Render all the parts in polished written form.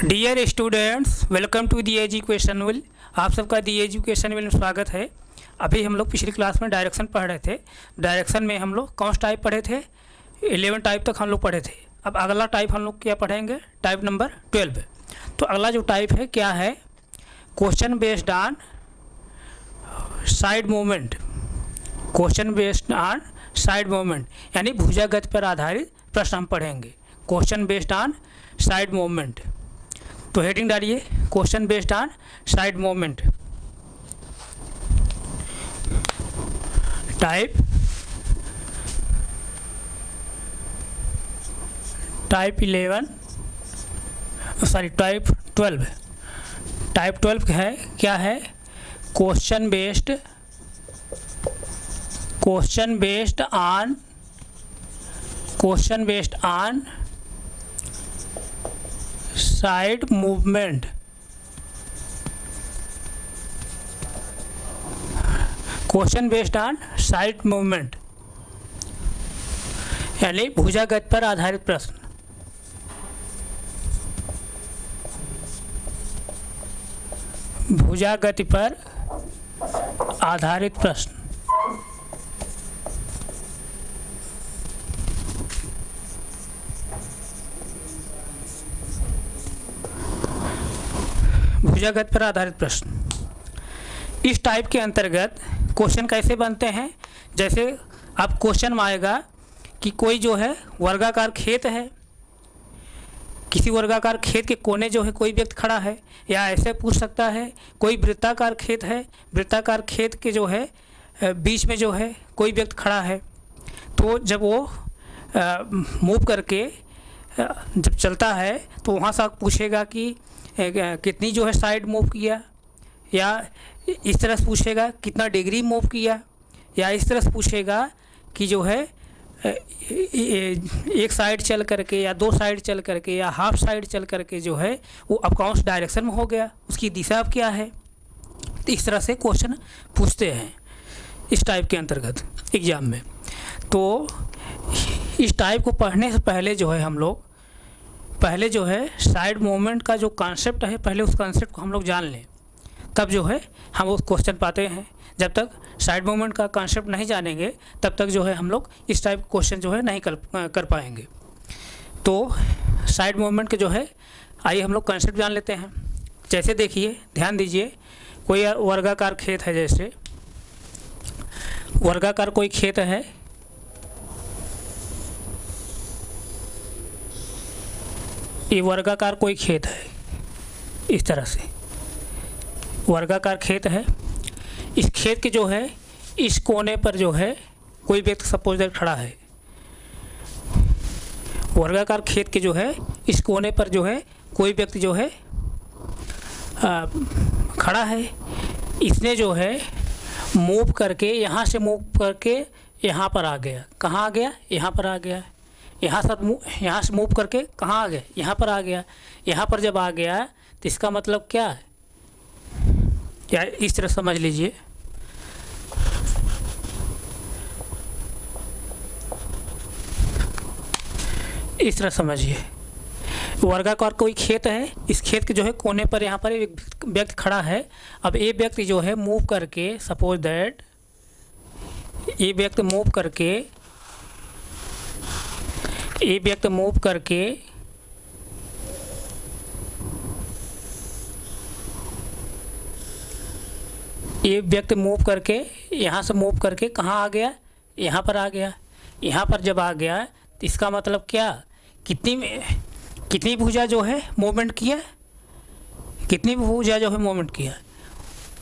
Dear students, welcome to the education will. आप सबका दी education will में स्वागत है। अभी हम लोग पिछली क्लास में डायरेक्शन पढ़ रहे थे। डायरेक्शन में हम लोग कौन सा टाइप पढ़े थे? 11 टाइप तक हम लोग पढ़े थे। अब अगला टाइप हम लोग क्या पढ़ेंगे? Type number 12। तो अगला जो टाइप है क्या है? Question based on side movement. Question based on side movement यानी भुजा गति पर आधारित प्रश्न हम पढ़ेंगे। Question based on side movement. तो हेडिंग डालिए, question based on side movement. Type 11 sorry type 12। Type 12 है क्या है? Question based on side movement. Question based on side movement यानी भुजा गति पर आधारित प्रश्न। भुजा गति पर आधारित प्रश्न। भुजा गति पर आधारित प्रश्न। इस टाइप के अंतर्गत क्वेश्चन कैसे बनते हैं? जैसे अब क्वेश्चन में आएगा कि कोई जो है वर्गाकार खेत है, किसी वर्गाकार खेत के कोने जो है कोई व्यक्ति खड़ा है, या ऐसे पूछ सकता है कोई वृत्ताकार खेत है, वृत्ताकार खेत के जो है बीच में जो है कोई व्यक्ति खड़ा है। तो जब वो मूव करके जब चलता है तो वहाँ से पूछेगा कि कितनी जो है साइड मूव किया, या इस तरह से पूछेगा कितना डिग्री मूव किया, या इस तरह से पूछेगा कि जो है एक साइड चल करके या दो साइड चल करके या हाफ साइड चल करके जो है वो अब कौन सा डायरेक्शन में हो गया, उसकी दिशा अब क्या है। तो इस तरह से क्वेश्चन पूछते हैं इस टाइप के अंतर्गत एग्ज़ाम में। तो इस टाइप को पढ़ने से पहले जो है हम लोग पहले जो है साइड मूवमेंट का जो कॉन्सेप्ट है, पहले उस कॉन्सेप्ट को हम लोग जान लें, तब जो है हम उस क्वेश्चन पाते हैं। जब तक साइड मूवमेंट का कॉन्सेप्ट नहीं जानेंगे तब तक जो है हम लोग इस टाइप क्वेश्चन जो है नहीं कर पाएंगे। तो साइड मूवमेंट के जो है आइए हम लोग कॉन्सेप्ट जान लेते हैं। जैसे देखिए, ध्यान दीजिए, कोई वर्गाकार खेत है, जैसे वर्गाकार कोई खेत है, ये वर्गाकार कोई खेत है, इस तरह से वर्गाकार खेत है। इस खेत के जो है इस कोने पर जो है कोई व्यक्ति सपोज दैट खड़ा है। वर्गाकार खेत के जो है इस कोने पर जो है कोई व्यक्ति जो है खड़ा है। इसने जो है मूव करके यहाँ से मूव करके यहाँ पर आ गया। कहाँ आ गया? यहाँ पर आ गया। यहाँ से मूव करके कहाँ आ गया? यहाँ पर आ गया। यहाँ पर जब आ गया तो इसका मतलब क्या है? क्या इस तरह समझ लीजिए, इस तरह समझिए, वर्गाकार कोई खेत है, इस खेत के जो है कोने पर यहाँ पर एक व्यक्ति खड़ा है। अब ये व्यक्ति जो है मूव करके, सपोज दैट ये व्यक्ति मूव करके ये व्यक्ति मूव करके यहाँ से मूव करके कहाँ आ गया? यहाँ पर आ गया। यहाँ पर जब आ गया तो इसका मतलब क्या? कितनी भुजा जो है मूवमेंट किया? कितनी भुजा जो है मूवमेंट किया?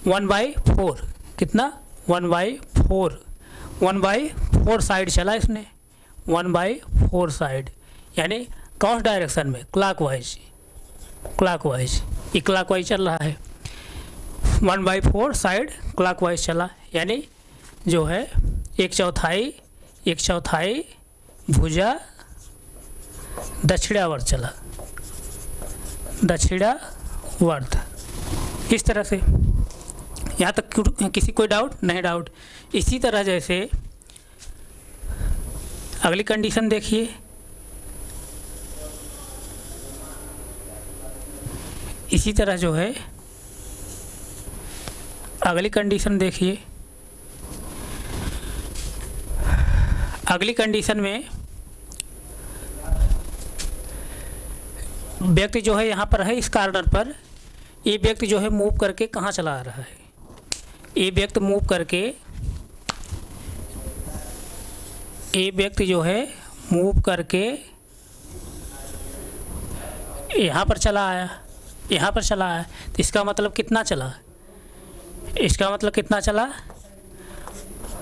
1/4। कितना? 1/4। 1/4 साइड चला इसने, 1/4 साइड, यानी कौन सा डायरेक्शन में? क्लॉकवाइज। ये क्लॉकवाइज चल रहा है। 1/4 साइड क्लॉकवाइज चला, यानी जो है एक चौथाई भुजा दक्षिणावर्त चला, दक्षिणावर्त। इस तरह से यहाँ तक किसी कोई डाउट? नहीं डाउट। इसी तरह जैसे अगली कंडीशन देखिए, इसी तरह जो है अगली कंडीशन देखिए। अगली कंडीशन में व्यक्ति जो है यहाँ पर है इस कॉर्नर पर, ये व्यक्ति जो है मूव करके कहाँ चला आ रहा है, ये व्यक्ति मूव करके, ये व्यक्ति जो है मूव करके यहाँ पर चला आया, यहाँ पर चला आया। तो इसका मतलब कितना चला, इसका मतलब कितना चला,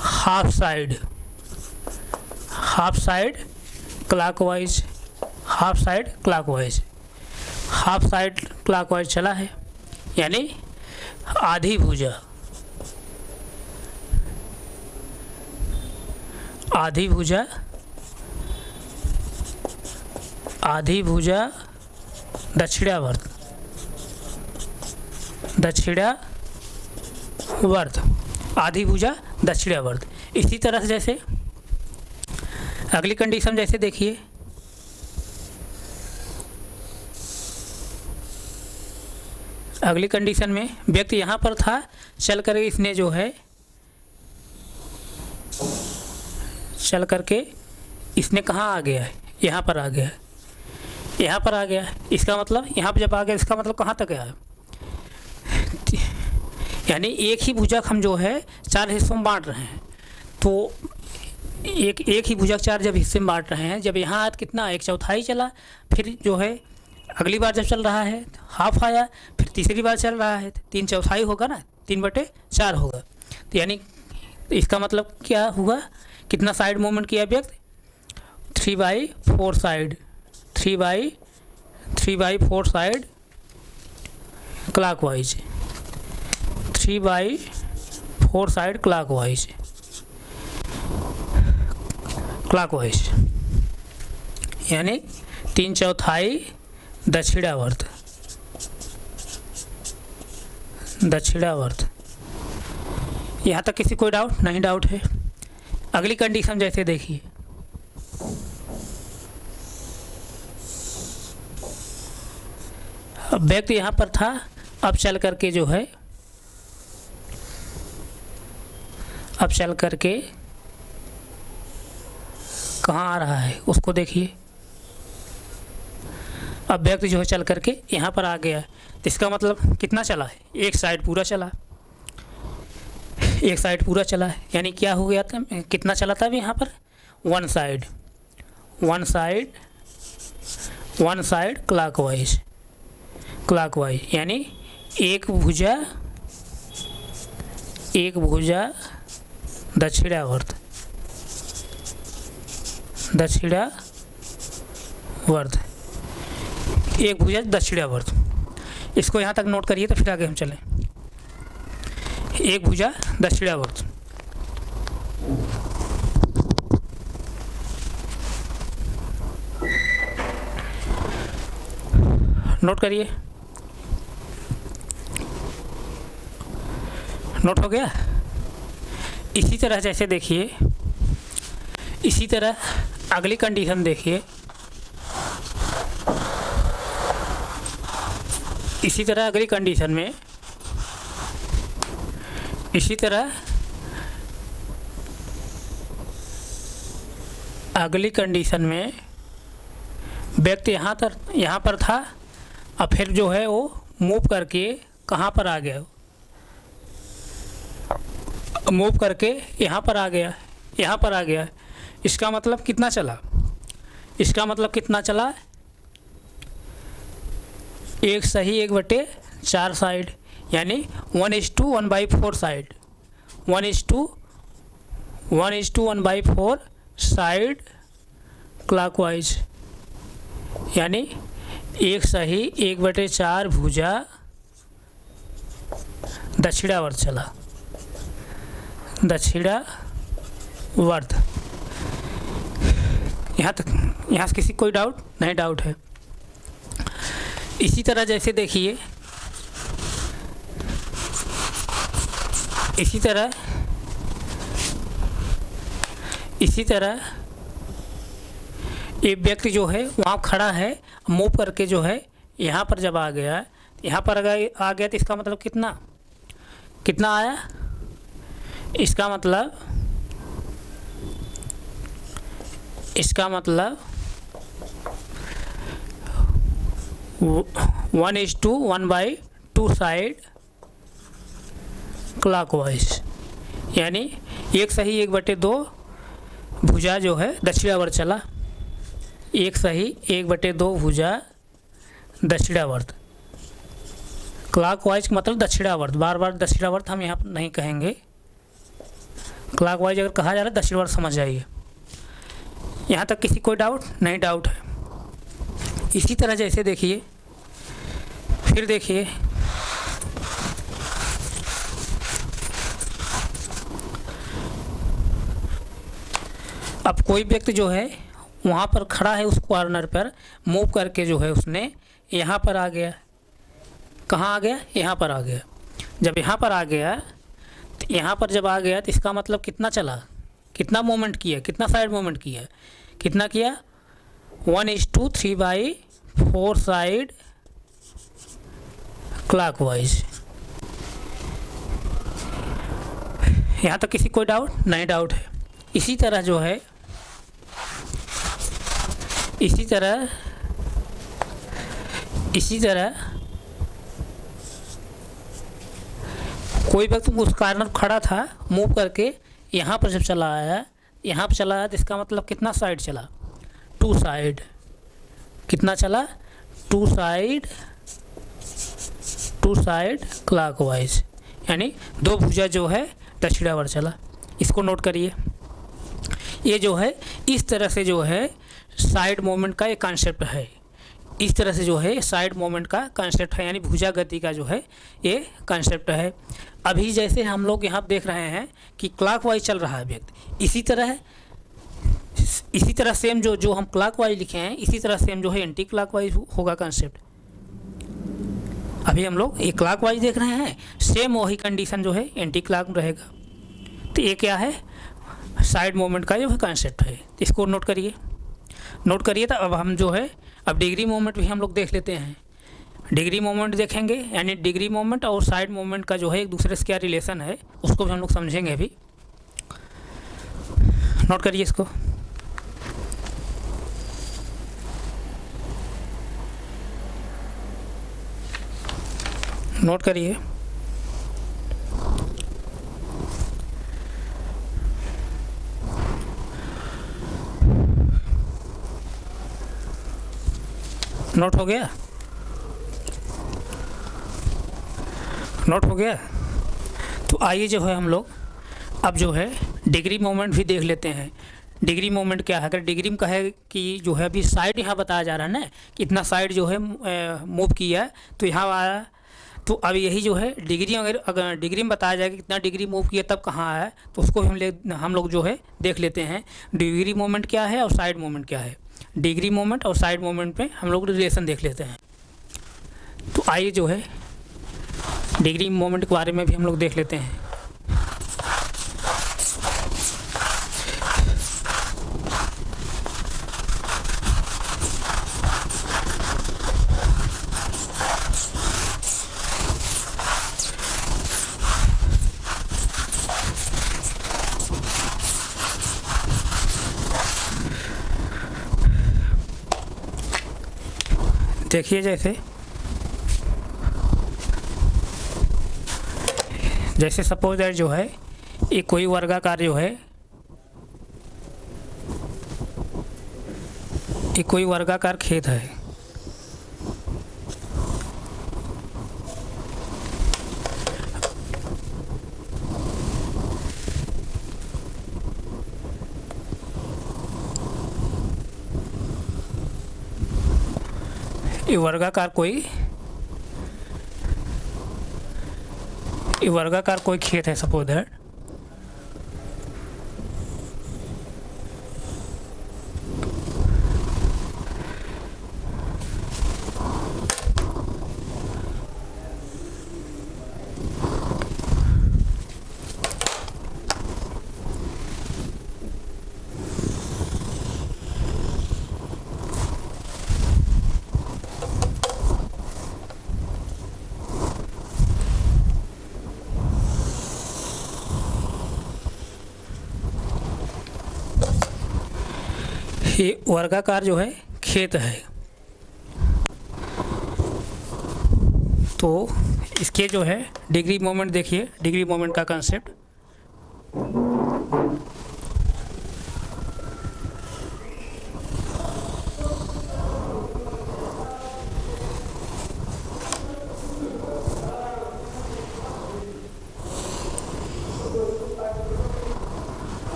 half side clockwise, half side clockwise चला है, यानी आधी भुजा, आधी भुजा दक्षिणावर्त, आधी भुजा दक्षिणावर्त। इसी तरह से जैसे अगली कंडीशन जैसे देखिए, अगली कंडीशन में व्यक्ति यहाँ पर था, चल कर इसने जो है चल करके इसने कहाँ आ गया है, यहाँ पर आ गया, यहाँ पर आ गया। इसका मतलब यहाँ पर जब आ गया, इसका मतलब कहाँ तक गया है, यानी एक ही भुजा हम जो है 4 हिस्सों में बांट रहे हैं। तो एक ही भुजा 4 जब हिस्से में बांट रहे हैं, जब यहाँ कितना 1/4 चला, फिर जो है अगली बार जब चल रहा है हाफ आया, फिर तीसरी बार चल रहा है 3/4 होगा ना, 3/4 होगा। तो यानी इसका मतलब क्या हुआ, कितना साइड मूवमेंट किया व्यक्ति, 3/4 side, 3/4 side clockwise, 3/4 side clockwise, यानी 3/4 दक्षिणावर्त। यहाँ तक किसी कोई डाउट नहीं, डाउट है। अगली कंडीशन जैसे देखिए, अब व्यक्ति यहाँ पर था, अब चल करके जो है, अब चल करके कहाँ आ रहा है उसको देखिए। अब व्यक्ति जो है चल करके यहाँ पर आ गया, तो इसका मतलब कितना चला है, एक साइड पूरा चला, एक साइड पूरा चला है। यानी क्या हो गया था, कितना चला था अभी यहाँ पर, वन साइड क्लॉकवाइज, यानी एक भुजा दक्षिणावर्त, एक भुजा दक्षिणावर्त। इसको यहाँ तक नोट करिए, तो फिर आगे हम चलें। एक भुजा दक्षिणावर्त, नोट करिए, नोट हो गया। इसी तरह जैसे देखिए, इसी तरह अगली कंडीशन देखिए, इसी तरह अगली कंडीशन में, इसी तरह अगली कंडीशन में व्यक्ति यहाँ पर था, और फिर जो है वो मूव करके कहाँ पर आ गया, मूव करके यहाँ पर आ गया, यहाँ पर आ गया। इसका मतलब कितना चला, इसका मतलब कितना चला, एक सही 1/4 साइड, यानी 1:1/4 साइड, 1:1/4 साइड क्लॉकवाइज, यानी एक सही 1/4 भुजा दक्षिणावर्त चला, दक्षिणावर्त। यहाँ तक, यहाँ से किसी कोई डाउट नहीं, डाउट है। इसी तरह जैसे देखिए, इसी तरह एक व्यक्ति जो है वहाँ खड़ा है, मूव करके जो है यहाँ पर जब आ गया, यहाँ पर अगर आ गया तो इसका मतलब कितना कितना आया, इसका मतलब 1:1/2 साइड क्लॉकवाइज, यानी 1 सही 1/2 भुजा जो है दक्षिणावर्त चला। 1 सही 1/2 भुजा दक्षिणावर्त। क्लॉकवाइज मतलब दक्षिणावर्त, बार बार दक्षिणावर्त हम यहाँ नहीं कहेंगे। क्लॉकवाइज अगर कहा जा रहा है दक्षिणावर्त समझ जाइए। यहाँ तक किसी कोई डाउट नहीं? डाउट है। इसी तरह जैसे देखिए, फिर देखिए अब कोई व्यक्ति जो है वहाँ पर खड़ा है, उस कॉर्नर पर मूव करके जो है उसने यहाँ पर आ गया। कहाँ आ गया? यहाँ पर आ गया। जब यहाँ पर आ गया तो यहाँ पर जब आ गया तो इसका मतलब कितना चला, कितना मूवमेंट किया, कितना साइड मूवमेंट किया, कितना किया? 1:3/4 साइड क्लॉकवाइज। यहाँ तक किसी कोई डाउट नहीं? डाउट है। इसी तरह जो है, इसी तरह कोई व्यक्ति उस कॉर्नर खड़ा था, मूव करके यहाँ पर जब चला आया, यहाँ पर चला आया तो इसका मतलब कितना साइड चला? 2 साइड। कितना चला? 2 साइड क्लॉकवाइज, यानी 2 भुजा जो है दक्षिणावर्त चला। इसको नोट करिए। ये जो है इस तरह से जो है साइड मूवमेंट का एक कॉन्सेप्ट है। इस तरह से जो है साइड मूवमेंट का कॉन्सेप्ट है, यानी भुजा गति का जो है ये कॉन्सेप्ट है। अभी जैसे हम लोग यहाँ देख रहे हैं कि क्लॉकवाइज चल रहा है व्यक्ति, इसी तरह सेम जो हम क्लॉकवाइज लिखे हैं, इसी तरह सेम जो है एंटी क्लॉकवाइज होगा कॉन्सेप्ट। अभी हम लोग ये क्लॉकवाइज देख रहे हैं, सेम वही कंडीशन जो है एंटी क्लॉक रहेगा। तो ये क्या है? साइड मूवमेंट का जो है कॉन्सेप्ट है। इसको नोट करिए। तो अब हम जो है अब डिग्री मूवमेंट भी हम लोग देख लेते हैं। डिग्री मूवमेंट देखेंगे, यानी डिग्री मूवमेंट और साइड मूवमेंट का जो है एक दूसरे से क्या रिलेशन है, उसको भी हम लोग समझेंगे अभी। नोट करिए इसको। नोट करिए। नोट हो गया? नोट हो गया? तो आइए जो है हम लोग अब जो है डिग्री मोमेंट भी देख लेते हैं। डिग्री मोमेंट क्या है? अगर डिग्री में कहे कि जो है अभी साइड यहाँ बताया जा रहा है ना कि इतना साइड जो है मूव किया है तो यहाँ आया, तो अब यही जो है डिग्री अगर डिग्री में बताया जाए कि कितना डिग्री मूव किया तब कहाँ आया, तो उसको हम लोग जो है देख लेते हैं। डिग्री मोमेंट क्या है और साइड मोमेंट क्या है। डिग्री मोमेंट और साइड मोमेंट पे हम लोग रिलेशन देख लेते हैं। तो आइए जो है डिग्री मोमेंट के बारे में भी हम लोग देख लेते हैं। देखिए जैसे सपोज दैट जो है ये कोई वर्गाकार जो है, ये कोई वर्गाकार खेत है। ये वर्गाकार कोई खेत है सपोज दैट। ये वर्गाकार जो है खेत है। तो इसके जो है डिग्री मोमेंट देखिए, डिग्री मोमेंट का कंसेप्ट।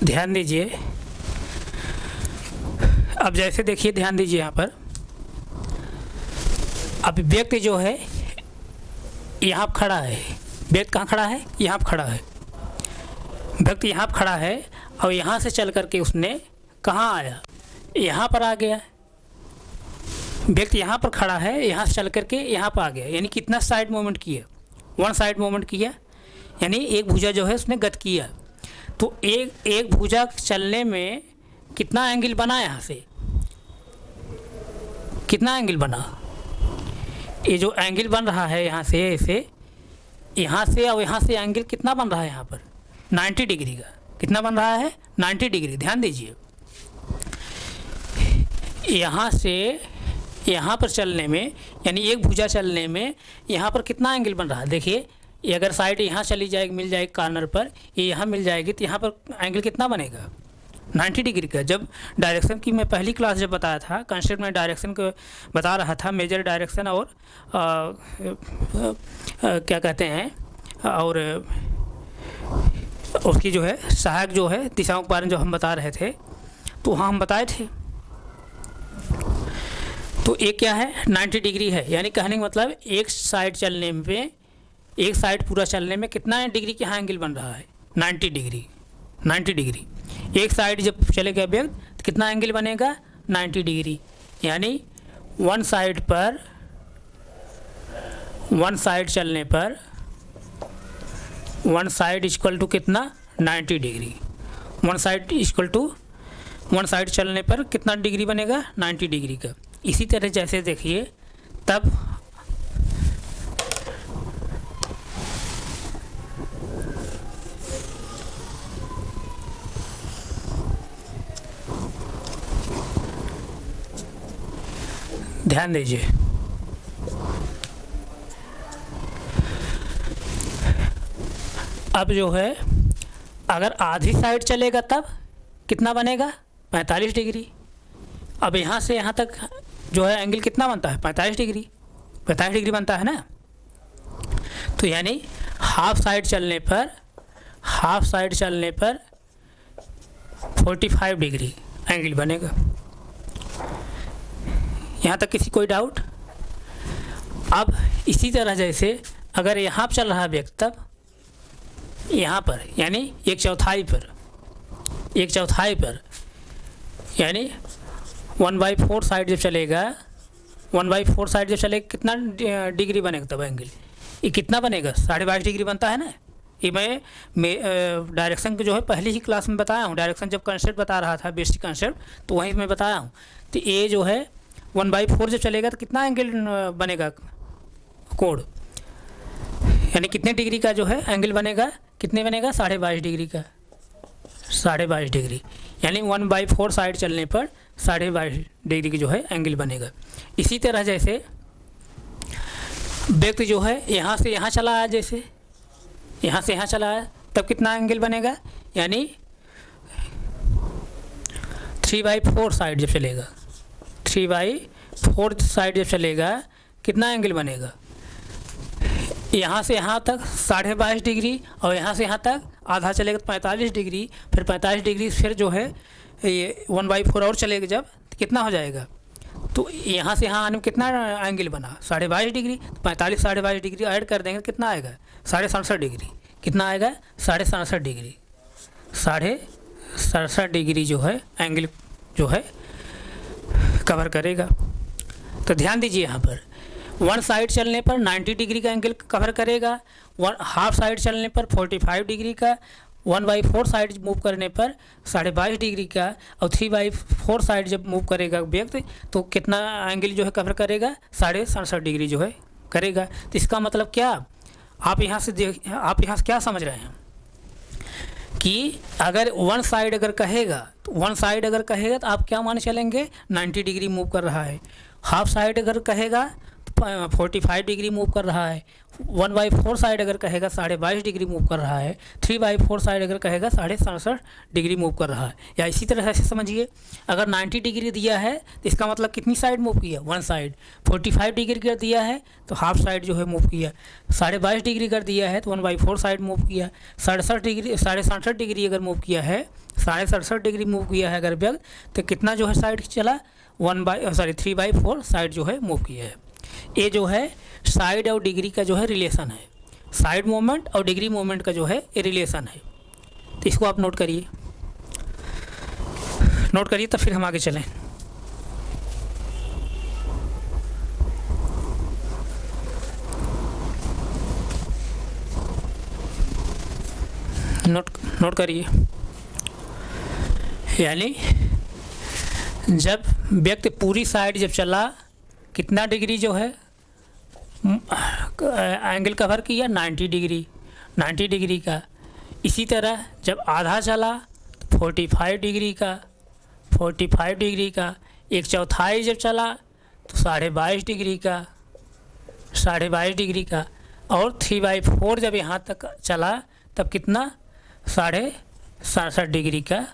ध्यान दीजिए, अब जैसे देखिए, ध्यान दीजिए यहाँ पर। अब व्यक्ति जो है यहाँ पर खड़ा है, व्यक्ति कहाँ खड़ा है? यहाँ पर खड़ा है। व्यक्ति यहाँ पर खड़ा है और यहाँ से चल करके उसने कहाँ आया? यहाँ पर आ गया। व्यक्ति यहाँ पर खड़ा है, यहाँ से चल करके यहाँ पर आ गया, यानी कितना साइड मूवमेंट किया? वन साइड मूवमेंट किया, यानी एक भुजा जो है उसने गत किया। तो एक भुजा चलने में कितना एंगल बना? यहाँ से कितना एंगल बना? ये जो एंगल बन रहा है यहाँ से, ऐसे यहाँ से और यहाँ से एंगल कितना बन रहा है? यहाँ पर 90 डिग्री का। कितना बन रहा है? 90 डिग्री। ध्यान दीजिए, यहाँ से यहाँ पर चलने में, यानी एक भुजा चलने में यहाँ पर कितना एंगल बन रहा है? देखिए, ये अगर साइड यहाँ चली जाएगी, मिल जाएगी कॉर्नर पर, ये यहाँ मिल जाएगी, तो यहाँ पर एंगल कितना बनेगा? 90 डिग्री का। जब डायरेक्शन की मैं पहली क्लास जब बताया था, कंसेप्ट में डायरेक्शन को बता रहा था, मेजर डायरेक्शन और क्या कहते हैं, और उसकी जो है सहायक जो है दिशाओं के बारे में जो हम बता रहे थे, तो वहाँ हम बताए थे। तो एक क्या है? 90 डिग्री है, यानी कहने का मतलब एक साइड चलने में, एक साइड पूरा चलने में कितना डिग्री के यहाँ एंगल बन रहा है? 90 डिग्री। 90 डिग्री। एक साइड जब चलेगा व्यक्ति तो कितना एंगल बनेगा? 90 डिग्री। यानी वन साइड पर, वन साइड चलने पर, वन साइड इक्वल टू कितना? 90 degree. One side equal to, one side चलने पर कितना डिग्री बनेगा? 90 डिग्री का। इसी तरह जैसे देखिए, तब ध्यान दीजिए, अब जो है अगर आधी साइड चलेगा तब कितना बनेगा? 45 डिग्री। अब यहाँ से यहाँ तक जो है एंगल कितना बनता है? 45 डिग्री। 45 डिग्री बनता है ना। तो यानी हाफ साइड चलने पर, हाफ साइड चलने पर 45 डिग्री एंगल बनेगा। यहाँ तक किसी कोई डाउट? अब इसी तरह जैसे अगर यहाँ पर चल रहा है व्यक्ति, तब यहाँ पर, यानी एक चौथाई पर, एक चौथाई पर, यानी 1/4 साइड जब चलेगा, 1/4 साइड जब चलेगा, कितना डिग्री बनेगा तब एंगल? ये कितना बनेगा? 22.5 डिग्री बनता है ना। ये मैं डायरेक्शन को जो है पहली ही क्लास में बताया हूँ। डायरेक्शन जब कंसेप्ट बता रहा था, बेसिक कंसेप्ट, तो वहीं मैं बताया हूँ। तो ये जो है 1/4 जब चलेगा तो कितना एंगल बनेगा? कोण, यानी कितने डिग्री का जो है एंगल बनेगा? कितने बनेगा? 22.5 डिग्री का। 22.5 डिग्री, यानी 1/4 साइड चलने पर 22.5 डिग्री की जो है एंगल बनेगा। इसी तरह जैसे व्यक्ति जो है यहाँ से यहाँ चला आया, जैसे यहाँ से यहाँ चला आया, तब कितना एंगल बनेगा? यानी 3/4 साइड जब चलेगा, 3/4 फोर्थ साइड जब चलेगा कितना एंगल बनेगा, यहाँ से यहाँ तक 22.5 डिग्री और यहाँ से यहाँ तक आधा चलेगा तो 45 डिग्री, फिर 45 डिग्री फिर जो है ये 1/4 और चलेगा जब तो कितना हो जाएगा, तो यहाँ से यहाँ आने में कितना एंगल बना 22.5 डिग्री, तो 45 22.5 डिग्री ऐड कर देंगे कितना आएगा 67.5 डिग्री, कितना आएगा 67.5 डिग्री, 67.5 डिग्री जो है एंगल जो है कवर करेगा। तो ध्यान दीजिए यहाँ पर वन साइड चलने पर 90 डिग्री का एंगल कवर करेगा, वन हाफ साइड चलने पर 45 डिग्री का, 1/4 साइड मूव करने पर 22.5 डिग्री का, और 3/4 साइड जब मूव करेगा व्यक्ति तो कितना एंगल जो है कवर करेगा 67.5 डिग्री जो है करेगा। तो इसका मतलब क्या, आप यहाँ से क्या समझ रहे हैं कि अगर वन साइड अगर कहेगा तो आप क्या मान चलेंगे 90 डिग्री मूव कर रहा है, हाफ साइड अगर कहेगा 45 डिग्री मूव कर रहा है, 1/4 साइड अगर कहेगा 22.5 डिग्री मूव कर रहा है, 3/4 साइड अगर कहेगा 67.5 डिग्री मूव कर रहा है। या इसी तरह से समझिए अगर 90 डिग्री दिया है तो इसका मतलब कितनी साइड मूव किया, वन साइड। 45 डिग्री कर दिया है तो हाफ साइड जो है मूव किया, 22.5 डिग्री कर दिया है तो 1/4 साइड मूव किया, 67 डिग्री अगर मूव किया है 67 डिग्री मूव किया है अगर व्यक्ति तो कितना जो है साइड चला 3/4 साइड जो है मूव किया है। ये जो है साइड और डिग्री का जो है रिलेशन है, साइड मोमेंट और डिग्री मोमेंट का जो है ये रिलेशन है। तो इसको आप नोट करिए तो फिर हम आगे चलें। नोट करिए, यानी जब व्यक्ति पूरी साइड जब चला कितना डिग्री जो है एंगल कवर किया 90 डिग्री का। इसी तरह जब आधा चला तो 45 डिग्री का, एक चौथाई जब चला तो 22.5 डिग्री का, और 3/4 जब यहाँ तक चला तब कितना 67.5 डिग्री का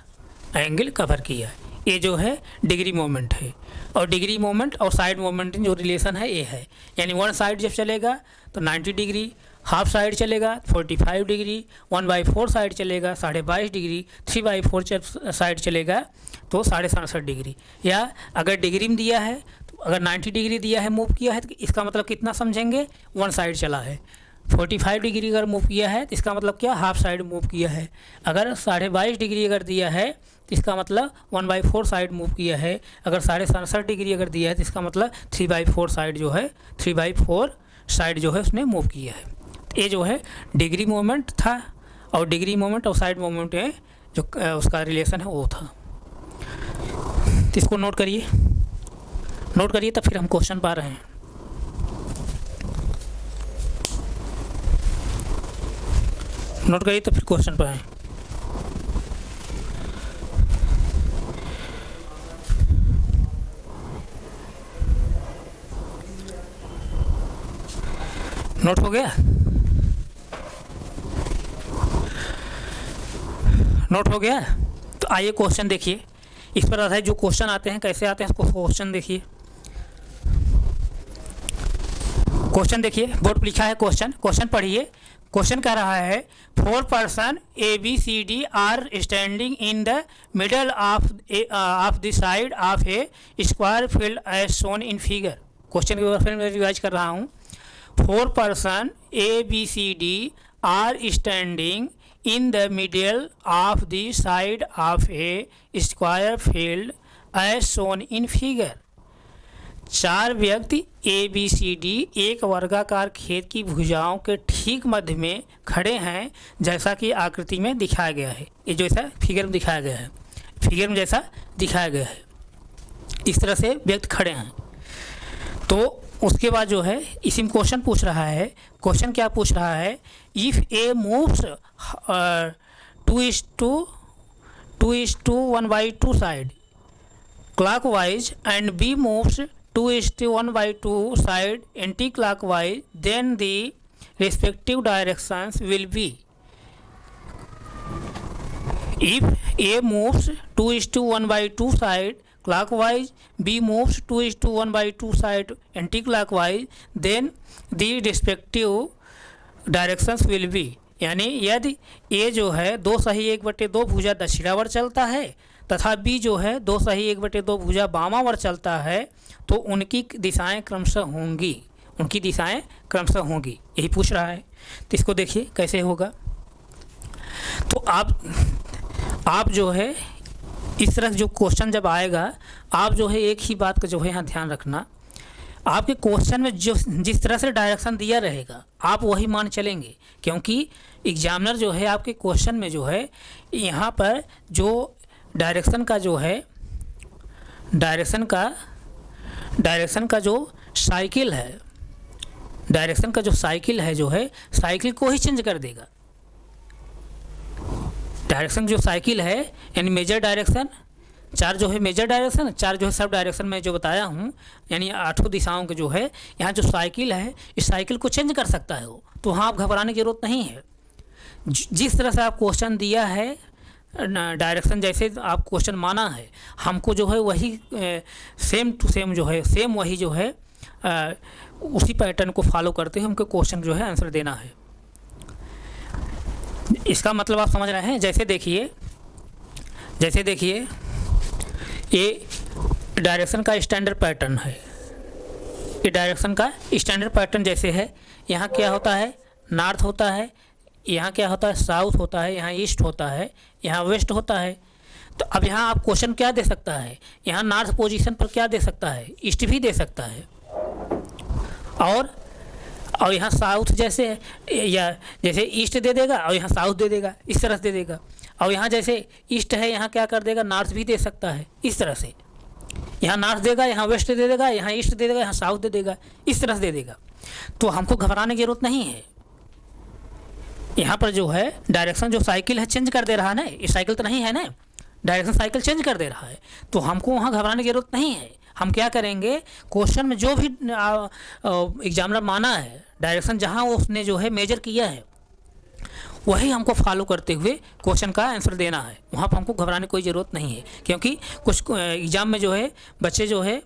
एंगल कवर किया। ये जो है डिग्री मोमेंट है, और डिग्री मोमेंट और साइड मोमेंट जो रिलेशन है ये है, यानी वन साइड जब चलेगा तो 90 डिग्री, हाफ साइड चलेगा 45 डिग्री, 1/4 साइड चलेगा 22.5 डिग्री, 3/4 साइड चलेगा तो 67.5 डिग्री। या अगर डिग्री में दिया है तो अगर 90 डिग्री दिया है मूव किया है तो इसका मतलब कितना समझेंगे, वन साइड चला है। 45 डिग्री अगर मूव किया है तो इसका मतलब क्या, हाफ साइड मूव किया है। अगर 22.5 डिग्री अगर दिया है तो इसका मतलब 1/4 साइड मूव किया है। अगर 67.5 डिग्री अगर दिया है तो इसका मतलब 3/4 साइड जो है 3/4 साइड जो है उसने मूव किया है। ये जो है डिग्री मोमेंट था, और डिग्री मोमेंट और साइड मोमेंट है जो उसका रिलेशन है वो था। तो इसको नोट करिए तो फिर हम क्वेश्चन पा रहे हैं। नोट करिए तो फिर क्वेश्चन पाएँ। नोट हो गया? नोट हो गया? तो आइए क्वेश्चन देखिए, इस पर आधारित जो क्वेश्चन आते हैं कैसे आते हैं इसको क्वेश्चन देखिए। क्वेश्चन देखिए, बोर्ड पर लिखा है क्वेश्चन पढ़िए। क्वेश्चन कह रहा है 4 person ABCD are standing in the middle of the side of a square field as shown in figure. Question के बारे में रिवाइज कर रहा हूँ। 4 person ABCD are standing in the middle of the side of a square field as shown in figure। 4 व्यक्ति ABCD एक वर्गाकार खेत की भुजाओं के ठीक मध्य में खड़े हैं जैसा कि आकृति में दिखाया गया है। ये जो ऐसा फिगर में दिखाया गया है, फिगर में जैसा दिखाया गया है, इस तरह से व्यक्ति खड़े हैं। तो उसके बाद जो है इसी में क्वेश्चन पूछ रहा है। क्वेश्चन क्या पूछ रहा है, if A moves 2:1/2 side clockwise and B moves 2:1/2 side anti-clockwise, then the respective directions will be। If A moves 2:1/2 side clockwise, B moves 2:1/2 side anti-clockwise, then the respective directions will be, यानी यदि ए जो है 2 सही 1/2 भुजा दक्षिणावर्त चलता है तथा बी जो है 2 सही 1/2 भुजा वामावर्त चलता है तो उनकी दिशाएं क्रमशः होंगी, उनकी दिशाएं क्रमशः होंगी, यही पूछ रहा है। तो इसको देखिए कैसे होगा। तो आप जो है इस तरह जो क्वेश्चन जब आएगा, आप जो है एक ही बात का जो है यहाँ ध्यान रखना, आपके क्वेश्चन में जो जिस तरह से डायरेक्शन दिया रहेगा आप वही मान चलेंगे, क्योंकि एग्जामिनर जो है आपके क्वेश्चन में जो है यहाँ पर जो डायरेक्शन का जो है डायरेक्शन का जो साइकिल है, डायरेक्शन का जो साइकिल है जो है साइकिल को ही चेंज कर देगा। डायरेक्शन जो साइकिल है यानी मेजर डायरेक्शन, 4 जो है मेजर डायरेक्शन, 4 जो है सब डायरेक्शन में जो बताया हूँ, यानी 8 दिशाओं के जो है यहाँ जो साइकिल है इस साइकिल को चेंज कर सकता है वो, तो वहाँ आप घबराने की ज़रूरत नहीं है। जिस तरह से आप क्वेश्चन दिया है डायरेक्शन जैसे आप क्वेश्चन माना है, हमको जो है वही सेम टू सेम जो है सेम वही जो है उसी पैटर्न को फॉलो करते हुए हमको क्वेश्चन जो है आंसर देना है। इसका मतलब आप समझ रहे हैं। जैसे देखिए ये डायरेक्शन का स्टैंडर्ड पैटर्न है, ये डायरेक्शन का स्टैंडर्ड पैटर्न जैसे है, यहाँ क्या होता है नॉर्थ होता है, यहाँ क्या होता है साउथ होता है, यहाँ ईस्ट होता है, यहाँ वेस्ट होता है। तो अब यहाँ आप क्वेश्चन क्या दे सकता है, यहाँ नॉर्थ पोजीशन पर क्या दे सकता है, ईस्ट भी दे सकता है, और यहाँ साउथ जैसे या जैसे ईस्ट दे देगा और यहाँ साउथ दे देगा, इस तरह से दे देगा। और यहाँ जैसे ईस्ट है यहाँ क्या कर देगा नॉर्थ भी दे सकता है, इस तरह से यहाँ नॉर्थ देगा, यहाँ वेस्ट दे देगा, यहाँ ईस्ट दे देगा, यहाँ साउथ दे देगा, इस तरह से दे देगा। तो हमको घबराने की जरूरत नहीं है। यहाँ पर जो है डायरेक्शन जो साइकिल है चेंज कर दे रहा है ना, ये साइकिल तो नहीं है ना, डायरेक्शन साइकिल चेंज कर दे रहा है, तो हमको वहाँ घबराने की जरूरत नहीं है। हम क्या करेंगे क्वेश्चन में जो भी एग्जामिनर माना है डायरेक्शन जहाँ उसने जो है मेजर किया है वही हमको फॉलो करते हुए क्वेश्चन का आंसर देना है। वहाँ पर हमको घबराने की कोई ज़रूरत नहीं है, क्योंकि कुछ एग्ज़ाम में जो है बच्चे जो है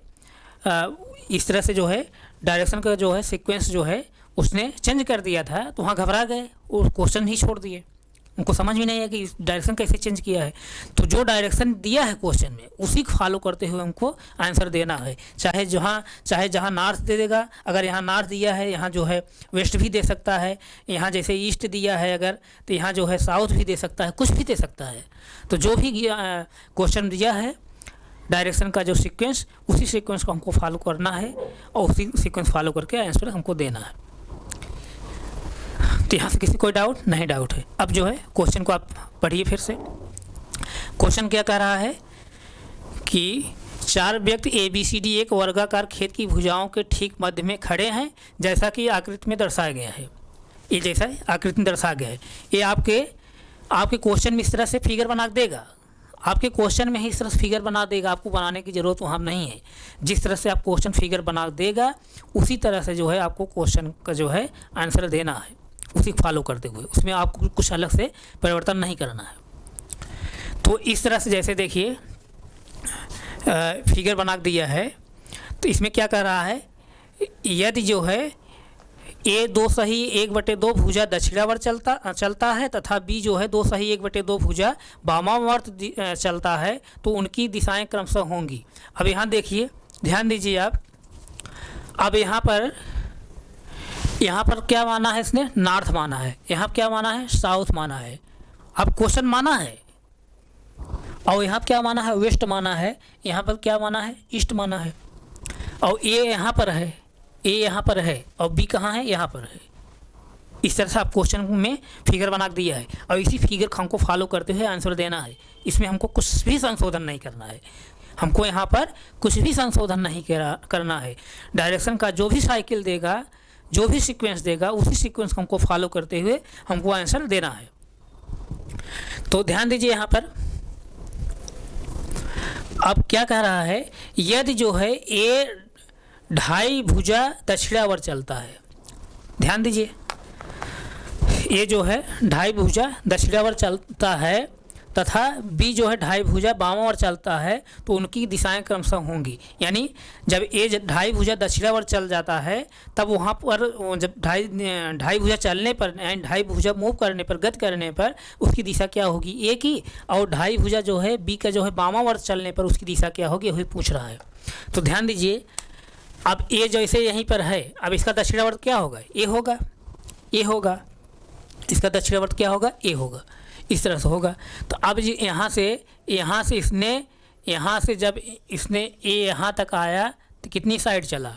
इस तरह से जो है डायरेक्शन का जो है सीक्वेंस जो है उसने चेंज कर दिया था, तो वहाँ घबरा गए और क्वेश्चन ही छोड़ दिए, उनको समझ भी नहीं है कि डायरेक्शन कैसे चेंज किया है। तो जो डायरेक्शन दिया है क्वेश्चन में उसी को फॉलो करते हुए हमको आंसर देना है, चाहे जहाँ नॉर्थ दे देगा, अगर यहाँ नॉर्थ दिया है यहाँ जो है वेस्ट भी दे सकता है, यहाँ जैसे ईस्ट दिया है अगर तो यहाँ जो है साउथ भी दे सकता है, कुछ भी दे सकता है। तो जो भी क्वेश्चन दिया है डायरेक्शन का जो सीक्वेंस उसी सीक्वेंस को हमको फॉलो करना है और उसी सीक्वेंस फॉलो करके आंसर हमको देना है। तो यहाँ से किसी कोई डाउट नहीं, डाउट है। अब जो है क्वेश्चन को आप पढ़िए फिर से। क्वेश्चन क्या कह रहा है कि 4 व्यक्ति ABCD एक वर्गाकार खेत की भुजाओं के ठीक मध्य में खड़े हैं जैसा कि आकृति में दर्शाया गया है। ये जैसा आकृति में दर्शाया गया है ये आपके क्वेश्चन में इस तरह से फिगर बना देगा, आपके क्वेश्चन में ही इस तरह से फिगर बना देगा, आपको बनाने की ज़रूरत वहाँ नहीं है। जिस तरह से आप क्वेश्चन फिगर बना देगा उसी तरह से जो है आपको क्वेश्चन का जो है आंसर देना है, उसी फॉलो करते हुए, उसमें आपको कुछ अलग से परिवर्तन नहीं करना है। तो इस तरह से जैसे देखिए फिगर बना दिया है, तो इसमें क्या कर रहा है, यदि जो है A 2 सही 1/2 भुजा दक्षिणावर्त चलता है तथा B जो है 2 सही 1/2 भुजा वामावर्त चलता है तो उनकी दिशाएं क्रमशः होंगी। अब यहाँ देखिए, ध्यान दीजिए आप, अब यहाँ पर क्या माना है इसने, नॉर्थ माना है, यहाँ क्या माना है साउथ माना है। अब क्वेश्चन माना है और यहाँ क्या माना है वेस्ट माना है, यहाँ पर क्या माना है ईस्ट माना है, और ए यहाँ पर है, ए यहाँ पर है और बी कहाँ है यहाँ पर है। इस तरह से आप क्वेश्चन में फिगर बना दिया है और इसी फिगर को हमको फॉलो करते हुए आंसर देना है। इसमें हमको कुछ भी संशोधन नहीं करना है, हमको यहाँ पर कुछ भी संशोधन नहीं करना है। डायरेक्शन का जो भी साइकिल देगा, जो भी सीक्वेंस देगा उसी सीक्वेंस को हमको फॉलो करते हुए हमको आंसर देना है। तो ध्यान दीजिए यहाँ पर अब क्या कह रहा है, यदि जो है A 2.5 भुजा दक्षिणावर्त चलता है, ध्यान दीजिए ये जो है 2.5 भुजा दक्षिणावर्त चलता है तथा बी जो है ढाई भुजा बामां ओर चलता है तो उनकी दिशाएं क्रमशः होंगी। यानी जब ए ढाई भुजा दक्षिणावर्त चल जाता है तब वहाँ पर जब ढाई भुजा चलने पर यानी ढाई भुजा मूव करने पर, गति करने पर उसकी दिशा क्या होगी, ए की, और ढाई भुजा जो है बी का जो है बामां ओर चलने पर उसकी दिशा क्या होगी, वही पूछ रहा है। तो ध्यान दीजिए, अब ए जैसे यहीं पर है, अब इसका दक्षिणावर्त क्या होगा, ए होगा, ए होगा, इसका दक्षिणावर्त क्या होगा, ए होगा, इस तरह से होगा। तो अब यहाँ से इसने यहाँ से जब इसने ए यहाँ तक आया तो कितनी साइड चला,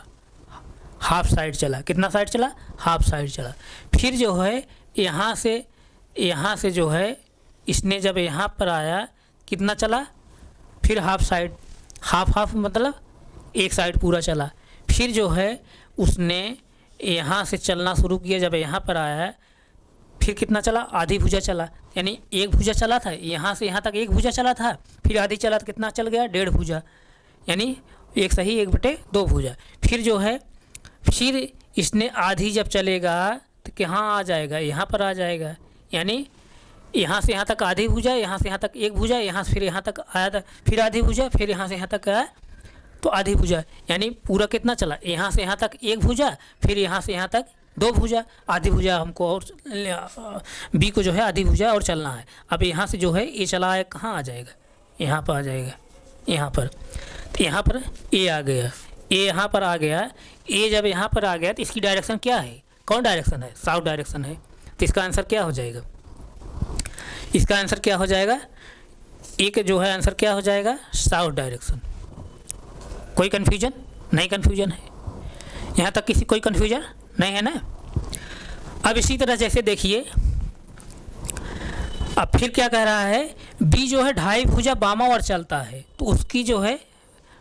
हाफ साइड चला। कितना साइड चला, हाफ साइड चला। फिर जो है यहाँ से जो है इसने जब यहाँ पर आया कितना चला, फिर हाफ साइड, हाफ मतलब एक साइड पूरा चला। फिर जो है उसने यहाँ से चलना शुरू किया, जब यहाँ पर आया फिर कितना चला, आधी भुजा चला। यानी एक भुजा चला था, यहाँ से यहाँ तक एक भुजा चला था, फिर आधी चला तो कितना चल गया, डेढ़ भुजा, यानी एक सही 1/2 भुजा। फिर जो है फिर इसने आधी जब चलेगा तो कहाँ आ जाएगा, यहाँ पर आ जाएगा। यानी यहाँ से यहाँ तक आधी भुजा, यहाँ से यहाँ तक एक भुजा, यहाँ से फिर यहाँ तक आया था, फिर आधी भुजा, फिर यहाँ से यहाँ तक आया तो आधी भुजा। यानी पूरा कितना चला, यहाँ से यहाँ तक एक भुजा, फिर यहाँ से यहाँ तक 2 भुजा, आधी भुजा हमको और बी को जो है आधी भुजा और चलना है। अब यहाँ से जो है ये चला है, कहाँ आ जाएगा, यहाँ पर आ जाएगा, यहाँ पर। तो यहाँ पर ए आ गया, ए यहाँ पर आ गया। ए जब यहाँ पर आ गया तो इसकी डायरेक्शन क्या है, कौन डायरेक्शन है, साउथ डायरेक्शन है। तो इसका आंसर क्या हो जाएगा, इसका आंसर क्या हो जाएगा, ए का जो है आंसर क्या हो जाएगा, साउथ डायरेक्शन। कोई कन्फ्यूजन नहीं, कन्फ्यूजन है यहाँ तक, किसी कोई कन्फ्यूजन नहीं है ना। अब इसी तरह जैसे देखिए, अब फिर क्या कह रहा है, बी जो है ढाई भुजा बामां ओर चलता है तो उसकी जो है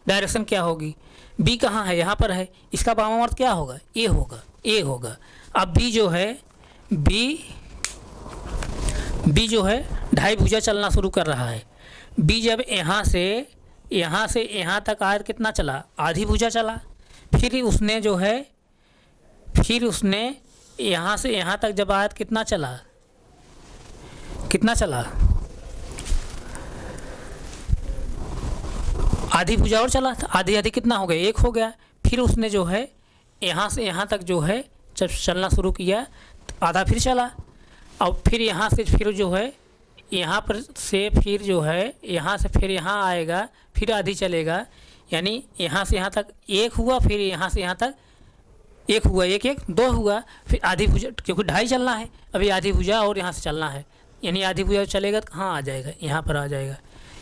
डायरेक्शन क्या होगी। बी कहाँ है, यहाँ पर है, इसका बामां ओर क्या होगा, ए होगा, ए होगा। अब बी जो है बी जो है ढाई भुजा चलना शुरू कर रहा है। बी जब यहाँ से यहाँ तक आया कितना चला, आधी भुजा चला। फिर उसने जो है यहाँ से यहाँ तक जब आया कितना चला, कितना चला, आधी भुजा और चला। आधी कितना हो गया, 1 हो गया। फिर उसने जो है यहाँ से यहाँ तक जो है जब चलना शुरू किया आधा फिर चला, और फिर यहाँ से फिर जो है यहाँ पर से फिर जो है यहाँ से फिर यहाँ आएगा, फिर आधी चलेगा। यानी यहाँ से यहाँ तक 1 हुआ, फिर यहाँ से यहाँ तक 1 हुआ, 1 2 हुआ, फिर आधी भुजा, क्योंकि ढाई चलना है, अभी आधी भुजा और यहाँ से चलना है। यानी आधी भुजा चलेगा तो कहाँ आ जाएगा, यहाँ पर आ जाएगा,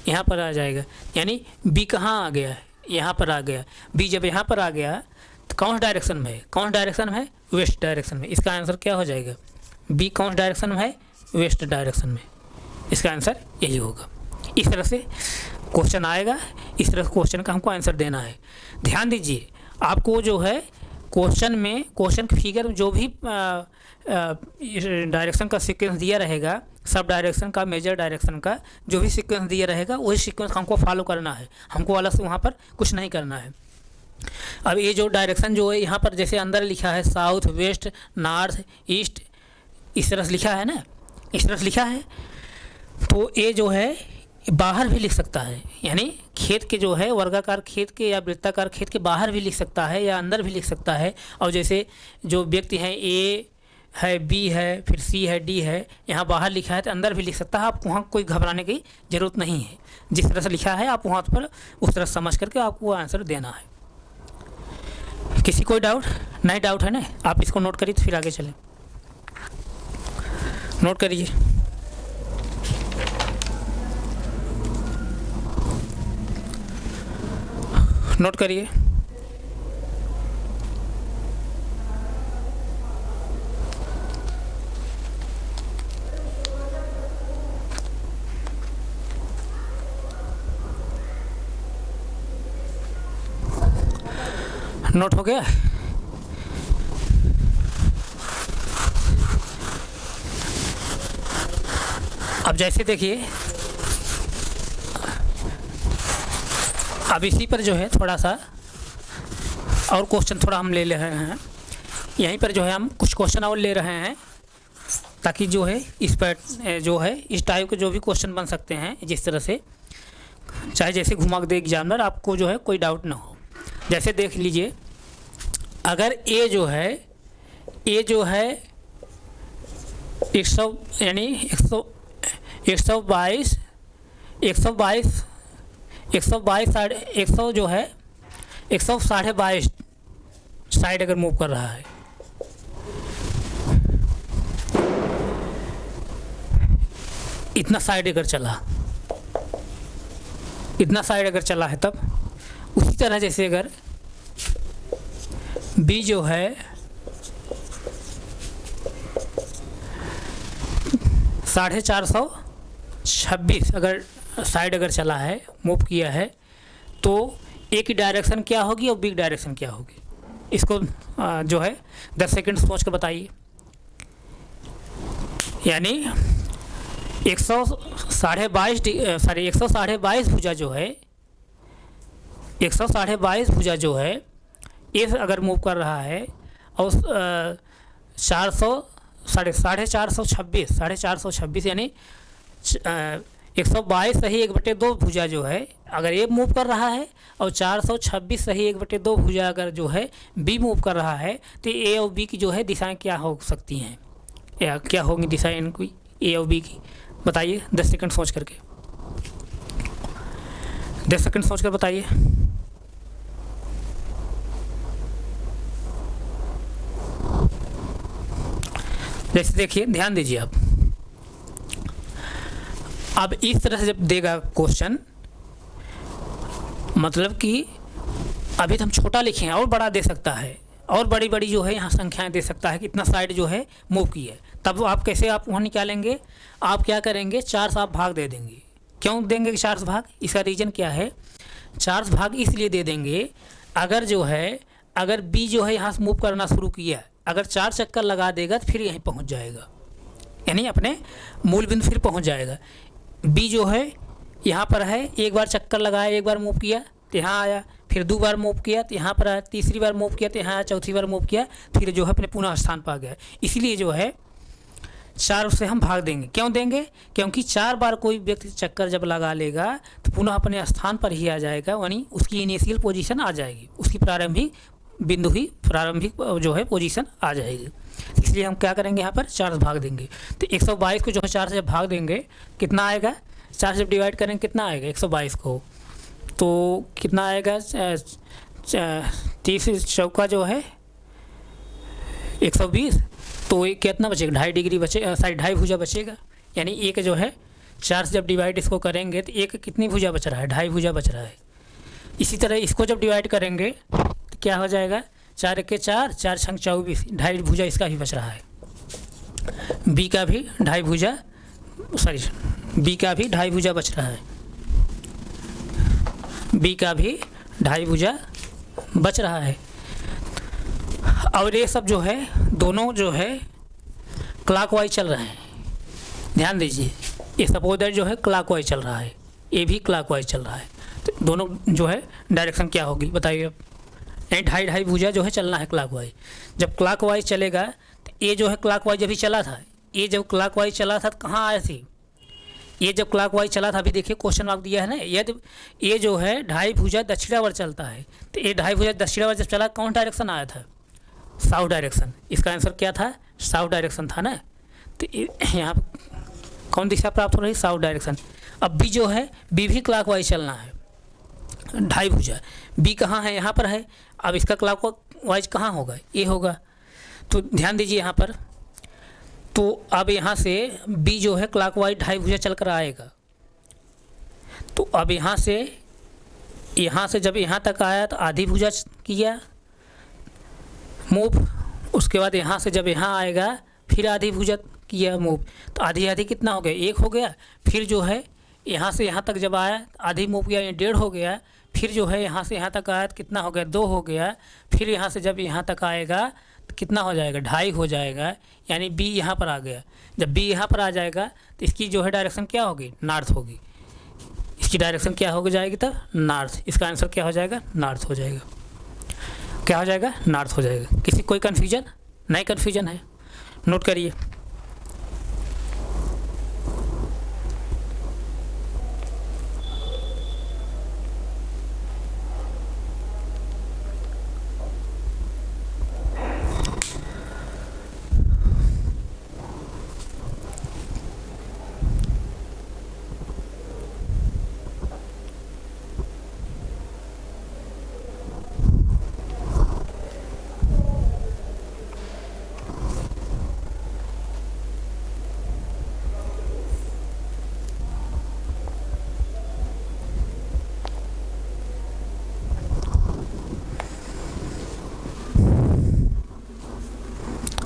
यहाँ पर आ जाएगा। यानी बी कहाँ आ गया, यहाँ पर आ गया। बी जब यहाँ पर आ गया तो कौन डायरेक्शन में है, कौन डायरेक्शन में है, वेस्ट डायरेक्शन में। इसका आंसर क्या हो जाएगा, बी कौन डायरेक्शन में है, वेस्ट डायरेक्शन में। इसका आंसर यही होगा। इस तरह से क्वेश्चन आएगा, इस तरह से क्वेश्चन का हमको आंसर देना है। ध्यान दीजिए, आपको जो है क्वेश्चन फिगर जो भी डायरेक्शन का सीक्वेंस दिया रहेगा, सब डायरेक्शन का, मेजर डायरेक्शन का जो भी सीक्वेंस दिया रहेगा वही सीक्वेंस हमको फॉलो करना है, हमको अलग से वहाँ पर कुछ नहीं करना है। अब ये जो डायरेक्शन जो है यहाँ पर जैसे अंदर लिखा है साउथ, वेस्ट, नॉर्थ, ईस्ट, इस तरह से लिखा है ना, इस तरह से लिखा है, तो ये जो है बाहर भी लिख सकता है। यानी खेत के जो है वर्गाकार खेत के या वृत्ताकार खेत के बाहर भी लिख सकता है या अंदर भी लिख सकता है। और जैसे जो व्यक्ति हैं, ए है, बी है, फिर सी है, डी है, यहाँ बाहर लिखा है तो अंदर भी लिख सकता है। आप वहाँ कोई घबराने की ज़रूरत नहीं है, जिस तरह से लिखा है आप वहाँ पर उस तरह समझ करके आपको वो आंसर देना है। किसी कोई डाउट नहीं, डाउट है ना, आप इसको नोट करिए तो फिर आगे चलें। नोट करिए, नोट करिए। नोट हो गया। अब जैसे देखिए, अब इसी पर जो है थोड़ा सा और क्वेश्चन थोड़ा हम ले रहे हैं। यहीं पर जो है हम कुछ क्वेश्चन और ले रहे हैं। ताकि जो है इस पर जो है इस टाइप के जो भी क्वेश्चन बन सकते हैं जिस तरह से, चाहे जैसे घुमा के दे एग्जामिनर, आपको जो है कोई डाउट ना हो। जैसे देख लीजिए, अगर ए जो है 100 यानी 122 जो है 122.5 साइड अगर मूव कर रहा है, इतना साइड अगर चला है तब उसी तरह जैसे अगर बी जो है 426 अगर साइड अगर चला है, मूव किया है, तो ए की डायरेक्शन क्या होगी और बी की डायरेक्शन क्या होगी, इसको जो है 10 सेकंड सोच कर बताइए। यानी 122 भुजा जो है 122 भुजा जो है ए अगर मूव कर रहा है और 426 यानी 122 सही 1/2 भुजा जो है अगर ए मूव कर रहा है और 426 सही 1/2 भुजा अगर जो है बी मूव कर रहा है, तो ए और बी की जो है दिशाएं क्या हो सकती हैं, या क्या होंगी दिशाएं इनकी ए और बी की, बताइए 10 सेकंड सोच करके, 10 सेकंड सोच कर बताइए। जैसे देखिए, ध्यान दीजिए आप, अब इस तरह से जब देगा क्वेश्चन, मतलब कि अभी तो हम छोटा लिखे हैं और बड़ा दे सकता है, और बड़ी बड़ी जो है यहाँ संख्याएं दे सकता है कि इतना साइड जो है मूव की है, तब आप कैसे आप वहाँ निकालेंगे, आप क्या करेंगे 4 से आप भाग दे देंगे। क्यों देंगे 4 से भाग, इसका रीज़न क्या है, 4 से भाग इसलिए दे देंगे, अगर जो है अगर बी जो है यहाँ से मूव करना शुरू किया, अगर 4 चक्कर लगा देगा तो फिर यहीं पहुँच जाएगा, यानी अपने मूल बिंदु फिर पहुँच जाएगा। बी जो है यहाँ पर है, एक बार चक्कर लगाया, एक बार मूव किया तो यहाँ आया, फिर 2 बार मूव किया तो यहाँ पर आया, तीसरी बार मूव किया तो यहाँ आया, चौथी बार मूव किया फिर जो है अपने पुनः स्थान पर आ गया। इसलिए जो है 4 से हम भाग देंगे। क्यों देंगे, क्योंकि 4 बार कोई व्यक्ति चक्कर जब लगा लेगा तो पुनः अपने स्थान पर ही आ जाएगा, यानी उसकी इनिशियल पोजीशन आ जाएगी, उसकी प्रारंभिक बिंदु ही प्रारंभिक जो है पोजीशन आ जाएगी। इसलिए हम क्या करेंगे, यहाँ पर 4 से भाग देंगे। तो 122 को जो है 4 से जब भाग देंगे कितना आएगा, 4 से जब डिवाइड करेंगे कितना आएगा 122 को, तो कितना आएगा 30 चौका जो है 120, तो ये कितना बचेगा 2.5 डिग्री बचेगा, 2.5 भुजा बचेगा। यानी एक जो है 4 से जब डिवाइड इसको करेंगे तो एक कितनी भुजा बच रहा है, 2.5 भुजा बच रहा है। इसी तरह इसको जब डिवाइड करेंगे तो क्या हो जाएगा, 4 के 4, 4 छंग 24, 2.5 भुजा इसका भी बच रहा है। बी का भी 2.5 भुजा, बी का भी 2.5 भुजा बच रहा है, बी का भी 2.5 भुजा बच रहा है। और ये सब जो है दोनों जो है क्लॉकवाइज चल रहे हैं, ध्यान दीजिए, ये सपोज़र जो है क्लॉकवाइज चल रहा है, ये भी क्लॉकवाइज चल रहा है, तो दोनों जो है डायरेक्शन क्या होगी बताइए अब। 2.5 भुजा जो है चलना है क्लॉकवाइज। जब क्लॉकवाइज चलेगा तो ये जो है क्लॉकवाइज अभी चला था, ये जब क्लॉकवाइज चला था तो कहाँ आया थी, ये जब क्लॉकवाइज चला था, अभी देखिए क्वेश्चन मार्क दिया है ना, ये जो है 2.5 भुजा दक्षिणावर्त चलता है, तो ये 2.5 भुजा दक्षिणावर्त जब चला कौन डायरेक्शन आया था, साउथ डायरेक्शन। इसका आंसर क्या था, साउथ डायरेक्शन था ना, तो यहाँ कौन दिशा प्राप्त हो रही, साउथ डायरेक्शन। अब बी जो है, बी भी क्लॉकवाइज चलना है, 2.5 भुजा, बी कहाँ है, यहाँ पर है। अब इसका क्लॉकवाइज कहाँ होगा, ये होगा। तो ध्यान दीजिए यहाँ पर, तो अब यहाँ से बी जो है क्लॉकवाइज 2.5 भुजा चल कर आएगा, तो अब यहाँ से जब यहाँ तक आया तो आधी भुजा किया मूव, उसके बाद यहाँ से जब यहाँ आएगा फिर आधी भुजा किया मूव, तो आधी आधी कितना हो गया, 1 हो गया। फिर जो है यहाँ से यहाँ तक जब आया आधी मूव किया, 1.5 हो गया। फिर जो है यहाँ से यहाँ तक आया तो कितना हो गया, 2 हो गया। फिर यहाँ से जब यहाँ तक आएगा तो कितना हो जाएगा, 2.5 हो जाएगा, यानी बी यहाँ पर आ गया। जब बी यहाँ पर आ जाएगा तो इसकी जो है डायरेक्शन क्या होगी, नॉर्थ होगी, इसकी डायरेक्शन क्या हो जाएगी तब, नॉर्थ। इसका आंसर क्या हो जाएगा, नॉर्थ हो जाएगा। क्या हो जाएगा, नॉर्थ हो जाएगा। किसी कोई कन्फ्यूजन नहीं, कन्फ्यूजन है, नोट करिए।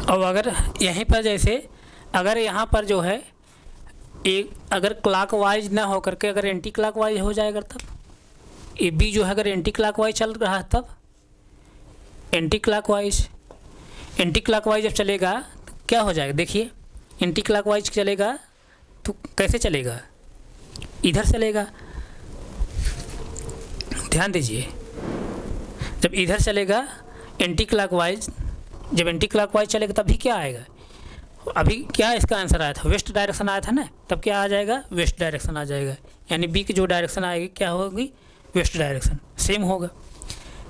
और अगर यहीं पर जैसे अगर यहाँ पर जो है एक अगर क्लॉकवाइज ना हो करके अगर एंटी क्लॉकवाइज हो जाएगा तब ये बी जो है अगर एंटी क्लॉकवाइज चल रहा है तब एंटी क्लॉकवाइज जब चलेगा तो क्या हो जाएगा। देखिए एंटी क्लॉकवाइज चलेगा तो कैसे चलेगा, इधर चलेगा। ध्यान दीजिए, जब इधर चलेगा एंटी क्लॉकवाइज, जब एंटी क्लॉकवाइज चलेगा तब भी क्या आएगा। अभी क्या इसका आंसर आया था, वेस्ट डायरेक्शन आया था ना, तब क्या आ जाएगा, वेस्ट डायरेक्शन आ जाएगा। यानी बी की जो डायरेक्शन आएगी क्या होगी, वेस्ट डायरेक्शन सेम होगा।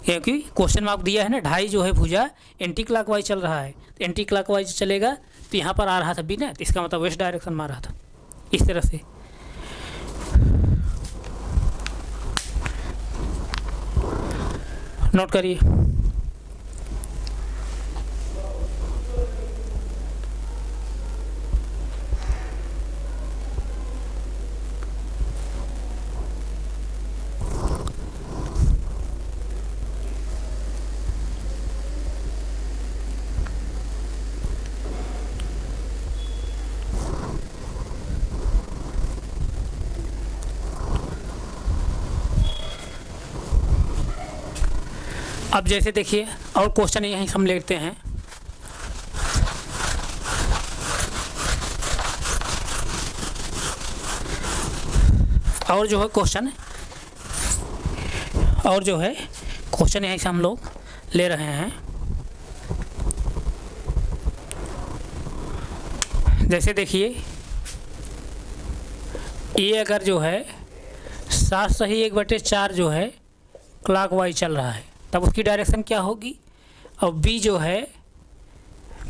क्योंकि क्वेश्चन मार्क दिया है ना, ढाई जो है भुजा एंटी क्लॉकवाइज चल रहा है, तो एंटी क्लॉकवाइज चलेगा तो यहाँ पर आ रहा था बी ना, तो इसका मतलब वेस्ट डायरेक्शन में आ रहा था। इस तरह से नोट करिए। अब जैसे देखिए और क्वेश्चन यहीं हम लेते हैं। और जो है क्वेश्चन यहीं से हम लोग ले रहे हैं। जैसे देखिए ये अगर जो है 7 सही 1/4 जो है क्लॉकवाइज चल रहा है तब उसकी डायरेक्शन क्या होगी। और बी जो है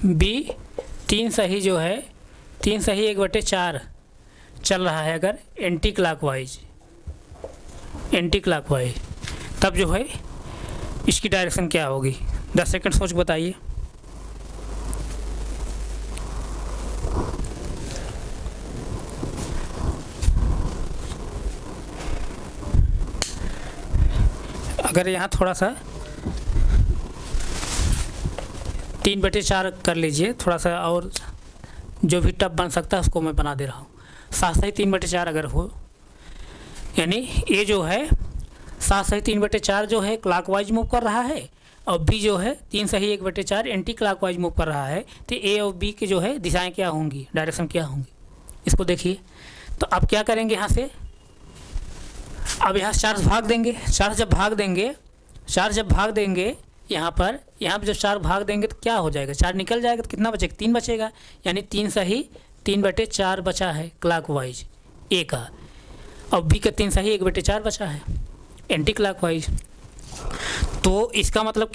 बी 3 सही जो है 3 सही 1/4 चल रहा है अगर एंटी क्लॉकवाइज तब जो है इसकी डायरेक्शन क्या होगी। 10 सेकंड सोच के बताइए। अगर यहाँ थोड़ा सा 3/4 कर लीजिए, थोड़ा सा और जो भी टफ बन सकता है उसको मैं बना दे रहा हूँ। 7 सही 3/4 अगर हो, यानी ये जो है 7 सही 3/4 जो है क्लॉकवाइज मूव कर रहा है और बी जो है 3 सही 1/4 एंटी क्लॉकवाइज मूव कर रहा है, तो ए और बी की जो है दिशाएं क्या होंगी, डायरेक्शन क्या होंगी, इसको देखिए। तो अब क्या करेंगे यहाँ से, अब यहाँ 4 भाग देंगे। 4 जब भाग देंगे यहाँ पर जब 4 भाग देंगे तो क्या हो जाएगा, 4 निकल जाएगा तो कितना बचेगा, 3 बचेगा। यानी 3 सही 3/4 बचा है क्लॉकवाइज ए का, और बी का 3 सही 1/4 बचा है एंटी क्लॉकवाइज। तो इसका मतलब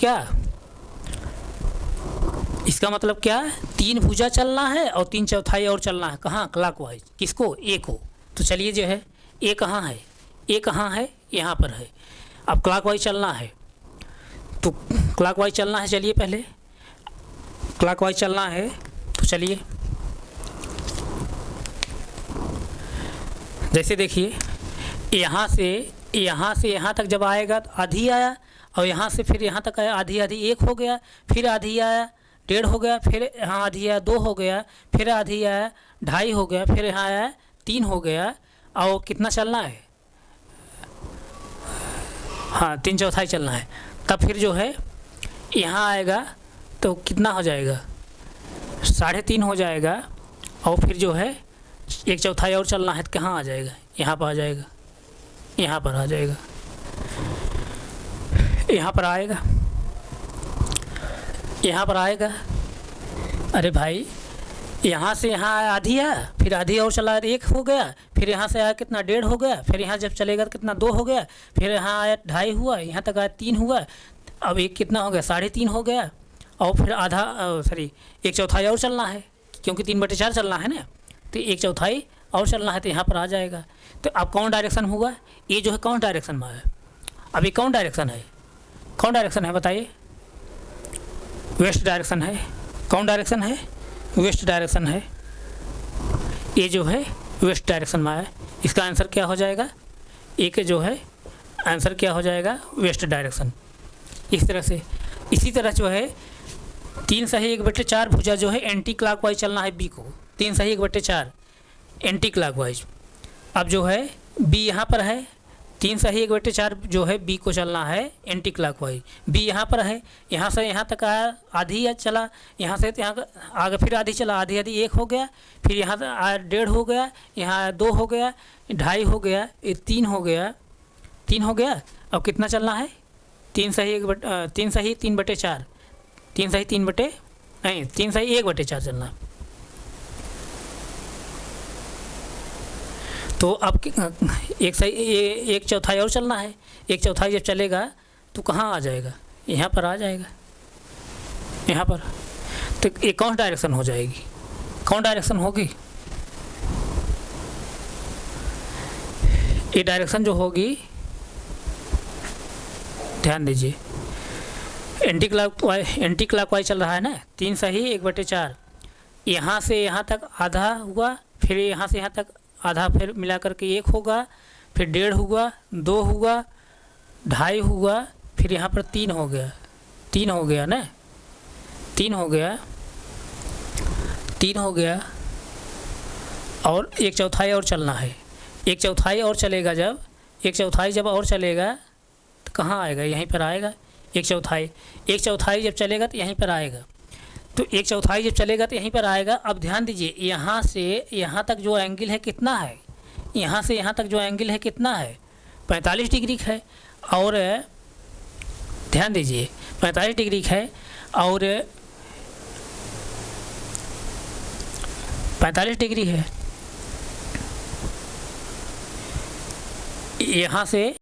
क्या, 3 भुजा चलना है और 3/4 और चलना है। कहाँ, क्लॉकवाइज, किसको, ए को। तो चलिए जो है ए कहाँ है, यहाँ पर है। अब क्लॉकवाइज चलना है, तो क्लॉकवाइज चलना है। चलिए पहले क्लॉकवाइज चलना है तो चलिए, जैसे देखिए यहाँ से यहाँ तक जब आएगा तो आधी आया, और यहाँ से फिर यहाँ तक आया, आधी 1 हो गया, फिर आधी आया 1.5 हो गया, फिर यहाँ आधी आया 2 हो गया, फिर आधी आया 2.5 हो गया, फिर यहाँ आया 3 हो गया। और कितना चलना है, हाँ 3/4 चलना है। तब फिर जो है यहाँ आएगा तो कितना हो जाएगा, 3.5 हो जाएगा। और फिर जो है 1/4 और चलना है तो कहाँ आ जाएगा, यहाँ पर आ जाएगा, यहाँ पर आएगा। अरे भाई यहाँ से यहाँ आया आधी आया, फिर आधी और चला 1 हो गया, फिर यहाँ से आया कितना 1.5 हो गया, फिर यहाँ जब चलेगा तो कितना 2 हो गया, फिर यहाँ आया 2.5 हुआ, यहाँ तक आया 3 हुआ, अब एक कितना हो गया 3.5 हो गया। और फिर 1/4 और चलना है, क्योंकि 3/4 चलना है ना, तो 1/4 और चलना है तो यहाँ पर आ जाएगा। तो अब कौन डायरेक्शन हुआ, ये जो है कौन डायरेक्शन में है, अभी कौन डायरेक्शन है बताइए, वेस्ट डायरेक्शन है। कौन डायरेक्शन है, वेस्ट डायरेक्शन है। ये जो है वेस्ट डायरेक्शन में है, इसका आंसर क्या हो जाएगा, ए के जो है आंसर क्या हो जाएगा, वेस्ट डायरेक्शन। इस तरह से, इसी तरह जो है 3 सही 1/4 भुजा जो है एंटी क्लॉकवाइज चलना है बी को, 3 सही 1/4 एंटी क्लॉकवाइज। अब जो है बी यहाँ पर है, 3 सही 1/4 जो है बी को चलना है एंटी क्लॉकवाइज। बी यहाँ पर है, यहाँ से यहाँ तक आया, आधी चला, यहाँ से यहाँ आगे फिर आधी चला, आधी आधी 1 हो गया, फिर यहाँ से 1.5 हो गया, यहाँ 2 हो गया, 2.5 हो गया, ये 3 हो गया, 3 हो गया। अब कितना चलना है? 3 सही 3/4, 3 सही 1/4 चलना। तो अब 1/4 और चलना है। 1/4 जब चलेगा तो कहाँ आ जाएगा? यहाँ पर आ जाएगा, यहाँ पर। तो ये कौन डायरेक्शन हो जाएगी? कौन डायरेक्शन होगी? ये डायरेक्शन जो होगी, ध्यान दीजिए, एंटी क्लॉकवाइज चल रहा है ना, 3 सही 1/4, यहाँ से यहाँ तक आधा हुआ, फिर यहाँ से यहाँ तक आधा, फिर मिला करके 1 होगा, फिर 1.5 हुआ, 2 हुआ, 2.5 हुआ, फिर यहाँ पर 3 हो गया, 3 हो गया ना, 3 हो गया, 3 हो गया, और 1/4 और चलना है। 1/4 और चलेगा, जब 1/4 जब और चलेगा तो कहाँ आएगा? यहीं पर आएगा। 1/4 जब चलेगा तो यहीं पर आएगा। तो 1/4 जब चलेगा तो यहीं पर आएगा। अब ध्यान दीजिए, यहाँ से यहाँ तक जो एंगल है कितना है? यहाँ से यहाँ तक जो एंगल है कितना है? 45 डिग्री है। और ध्यान दीजिए 45 डिग्री है, और 45 डिग्री है। यहाँ से